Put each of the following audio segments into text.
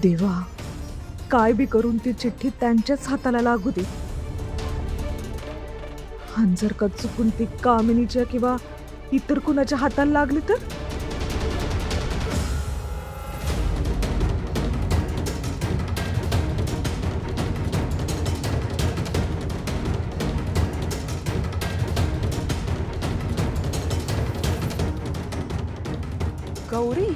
देवा, काय बी करून ती चिठ्ठी त्यांच्याच हाताला लागू दे. आणि जर का चुकून ती कामिनीच्या किंवा इतर कुणाच्या हाताला लागली तर? गौरी,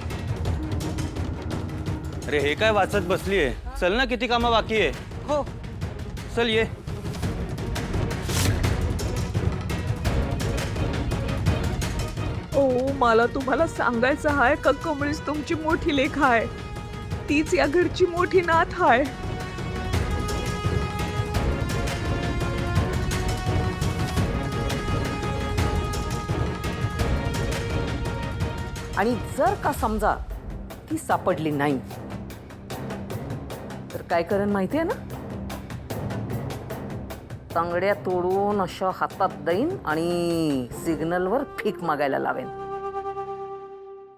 अरे हे काय वाचत बसलीये? चल ना, किती कामं बाकी आहे. हो. चल ये. ओ, मला तुम्हाला सांगायचं आहे का कमळीच तुमची मोठी लेख आहे. तीच या घरची मोठी नाथ आहे. आणि जर का समजा ती सापडली नाही तर काय करेन माहितीये ना? तांगड्या तोडून अशा हातात देईन आणि सिग्नलवर भीक मागायला लावेन.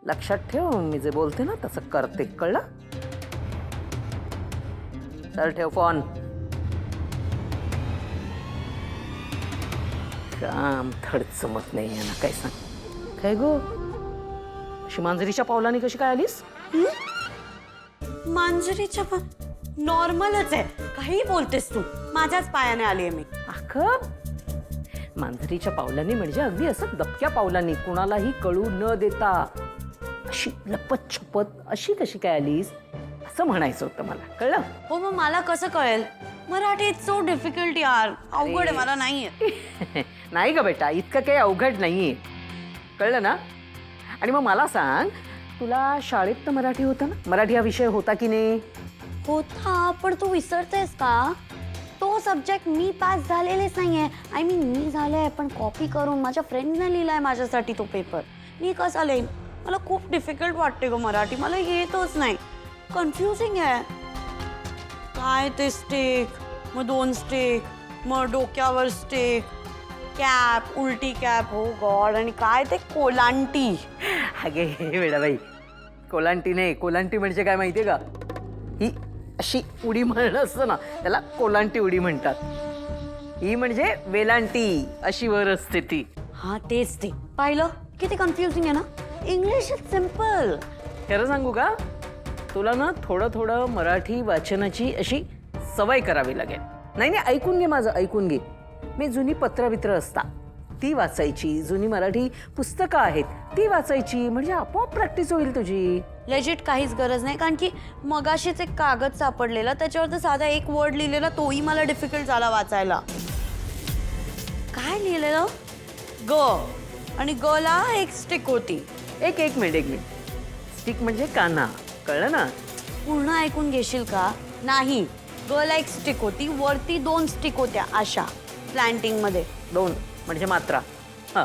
लक्षात ठेव, मी जे बोलते ना तसं करते, कळलं? चल ठेव फोन. काम थड जमत नाही ना, काय सांग. काय गो, मांजरीच्या पावलाने कशी काय आलीस? मांजरीच्या नॉर्मलच आहे. काही बोलतेस तू? माझ्याच पायाने आली आहे मी. अगं, मांजरीच्या पावलांनी म्हणजे अगदी असं दबक्या पावलांनी, कुणालाही कळू न देता, अशी लपत छपत अशी कशी काय आलीस असं म्हणायचं होतं मला, कळलं? हो, मग मला कसं कळेल? मराठी इज सो डिफिकल्ट यार, अवघड आहे, मला नाहीये. नाही ग बेटा, इतकं काही अवघड नाहीये, कळलं ना? आणि मग मला सांग, तुला शाळेत तर मराठी होतं ना? मराठी हा विषय होता की नाही? होता, पण तू विसरतेस का? तो सब्जेक्ट मी पास झालेलेच नाहीये. आय मीन, मी झाले पण कॉपी करून माझ्या फ्रेंडने लिहिलाय माझ्यासाठी तो पेपर. मी कसा लिहीन? मला खूप डिफिकल्ट वाटते ग मराठी, मला येतच नाही. कन्फ्युजिंग आहे. काय ते स्टेक, मग 2 स्टेक, मग डोक्यावर स्टेक, कॅप, उलटी कॅप, हो गॉड, आणि काय ते कोलांटी. अगे वेडाबाई, कोलांटी नाही, कोलांटी म्हणजे काय माहितीये का? ही अशी उडी म्हणणं असतं ना, त्याला कोलांटी उडी म्हणतात. ही म्हणजे वेलांटी, अशी वर असते ती. हा, तेच ते. पाहिलं किती कन्फ्युजिंग आहे ना? English is simple. खरं सांगू का, तुला ना थोडं थोडं मराठी वाचनाची अशी सवय करावी लागेल. नाही नाही, ऐकून घे माझं, ऐकून घे. मी जुनी पत्रवित्र असता ती वाचायची, जुनी मराठी पुस्तकं आहेत ती वाचायची, म्हणजे आपोआप प्रॅक्टिस होईल तुझी. लेजिट काहीच गरज नाही, कारण की मगाशीच एक कागद सापडलेला, त्याच्यावर तर साधा एक वर्ड लिहिलेला, तोही मला डिफिकल्ट झाला वाचायला. काय लिहिलेलं? ग, आणि ग ला एक स्टिक होती. एक मिनिट. स्टिक म्हणजे काना, कळलं ना? पूर्ण ऐकून घेशील का? नाही. ग ला एक स्टिक होती, वरती 2 स्टिक होत्या अशा प्लांटिंग मध्ये. 2 म्हणजे मात्रा. हा,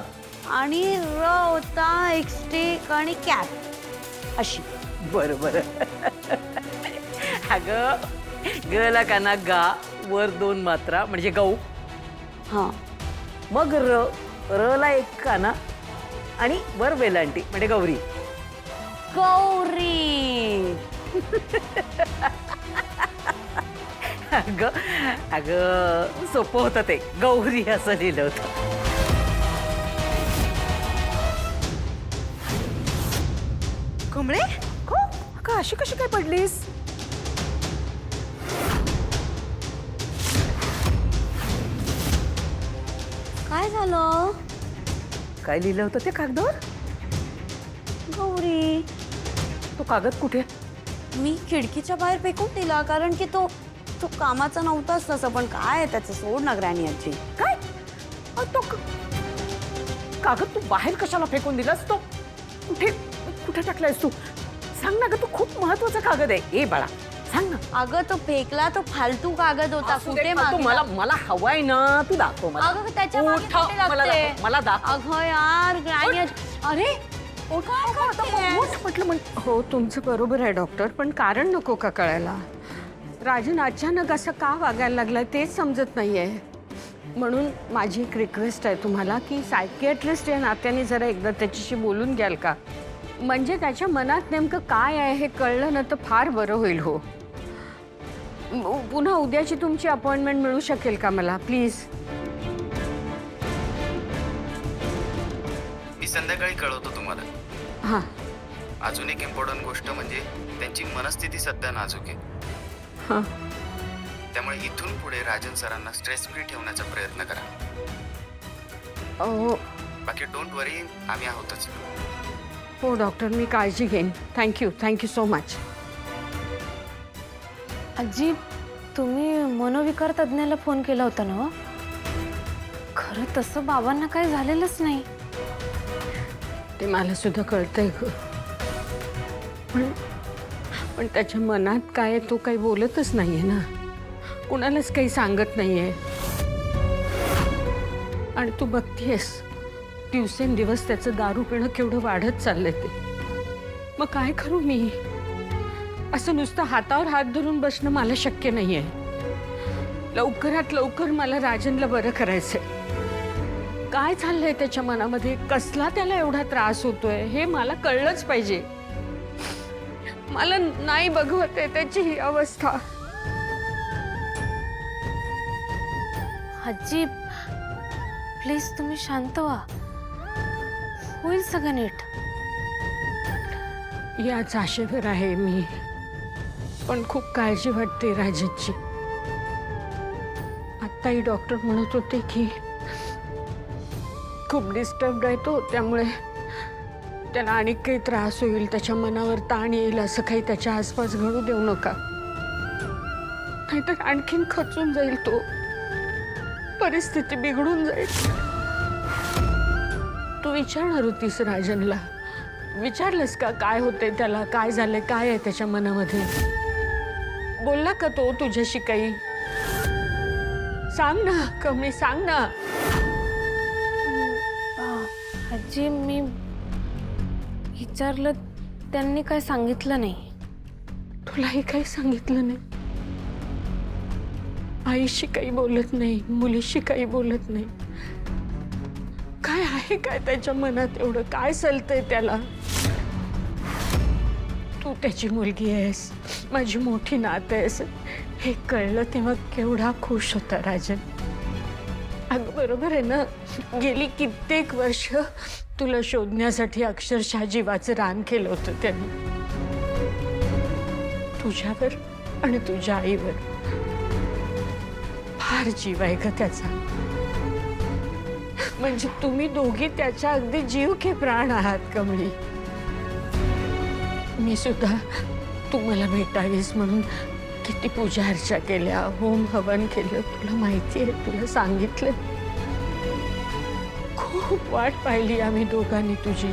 आणि र होता एक स्टिक आणि कॅप अशी. बरं बरं. अगं, ग ला काना गा, वर 2 मात्रा म्हणजे गौ. हा, मग र ला एक काना आणि वर वेलांटी म्हणजे गौरी. गौरी. अगं सोपं होतं ते, गौरी असं लिहिलं होतं. कमळे, हो अगं, अशी कशी काय पडलीस? काय झालं? काय लिहिलं होतं ते कागदावर? गौरी. तो कागद कुठे? मी खिडकीच्या बाहेर फेकून दिला, कारण की तो कामाचा नव्हताच तसं. पण काय आहे त्याचं, सोड ना ग्रॅनी आजी. काय तो कागद तू बाहेर कशाला फेकून दिलास? तो कुठे कुठे टाकलायस तू? सांग ना ग, तो खूप महत्वाचा कागद आहे. ए बाळा, सांग ना. अगं, तो फेकला, तो फालतू कागद होता. कुठे मला मला हवाय ना, तू दाखव मला. अगं, त्याच्या मागे उठ, कुठे मला लागते? दाखव, मला दाखव. अगं यार, ग्रॅनी आजी. अरे, काय करतेस? म्हटलं. हो, तुमचं बरोबर आहे डॉक्टर, पण कारण नको का कळायला? राजन अचानक असं का वागायला लागलाय तेच समजत नाहीये. म्हणून माझी एक रिक्वेस्ट आहे तुम्हाला की सायकियाट्रिस्ट या नात्याने जरा एकदा त्याच्याशी बोलून घ्याल का? म्हणजे त्याच्या मनात नेमकं काय आहे हे कळलं ना तर फार बरं होईल हो. पुन्हा उद्याची तुमची अपॉइंटमेंट मिळू शकेल का मला प्लीज? मी संध्याकाळी कळवतो तुम्हाला. हां अजून एक इम्पॉर्टंट गोष्ट म्हणजे त्यांची मनस्थिती सध्या नाजूक आहे. हां. त्यामुळे इथून पुढे राजन सरांना स्ट्रेस फ्री ठेवण्याचा प्रयत्न करा. बाकी डोंट वरी, आम्ही आहोतच. हो डॉक्टर, मी काळजी घेईन. Thank you so much. आजी, तुम्ही मनोविकार तज्ज्ञाला फोन केला होता ना हो? खरं तसं बाबांना काही झालेलंच नाही. ते मला सुद्धा कळतंय ग, पण त्याच्या मनात काय आहे तो काही बोलतच नाहीये ना, कुणालाच काही सांगत नाहीये. आणि तू बघतीयस दिवसेंदिवस त्याचं दारू पिणं केवढं वाढत चाललंय ते. मग काय करू मी? असं नुसतं हातावर हात धरून बसणं मला शक्य नाहीये. लवकरात लवकर मला राजनला बरं करायचंय. काय चाललंय त्याच्या मनामध्ये, कसला त्याला एवढा त्रास होतोय हे मला कळलंच पाहिजे. मला नाही बघवत आहे त्याची ही अवस्था. आजी प्लीज तुम्ही शांत व्हा, होईल सगळं नीट. याच आशेवर आहे मी, पण खूप काळजी वाटते राजनची. आत्ताही डॉक्टर म्हणत होते की खूप डिस्टर्ब आहे तो, त्यामुळे त्याला आणि काही त्रास होईल, त्याच्या मनावर ताण येईल, असं काही त्याच्या आसपास घडू देऊ नका, नाहीतर आणखीन खचून जाईल तो, परिस्थिती बिघडून जाईल. तू विचारणार होतीस राजनला, विचारलंस का काय होतंय त्याला, काय झालंय, काय आहे त्याच्या मनामध्ये? बोलला का तो तुझ्याशी काही? सांग ना कमी, सांग ना. आजी मी विचारलं, त्यांनी काय सांगितलं नाही. तुलाही काही सांगितलं नाही? आईशी काही बोलत नाही, मुलीशी काही बोलत नाही? काय आहे काय त्याच्या मनात एवढं, काय चालतंय त्याला? तू त्याची मुलगी आहेस, माझी मोठी नात आहेस, हे कळलं तेव्हा केवढा खुश होता राजन. अगं बरोबर आहे ना, गेली कित्येक वर्ष तुला शोधण्यासाठी अक्षरशः जीवाचं रान केलं होतं त्यांनी, तुझ्यावर आणि तुझ्या आईवर. फार जीव आहे ग त्याचा. म्हणजे तुम्ही दोघी त्याच्या अगदी जीव के प्राण आहात कमळी. मी सुद्धा तू मला भेटावीस म्हणून किती पूजा अर्चा केल्या, होम हवन केलं, तुला माहिती आहे, तुला सांगितलं. खूप वाट पाहिली आम्ही दोघांनी तुझी.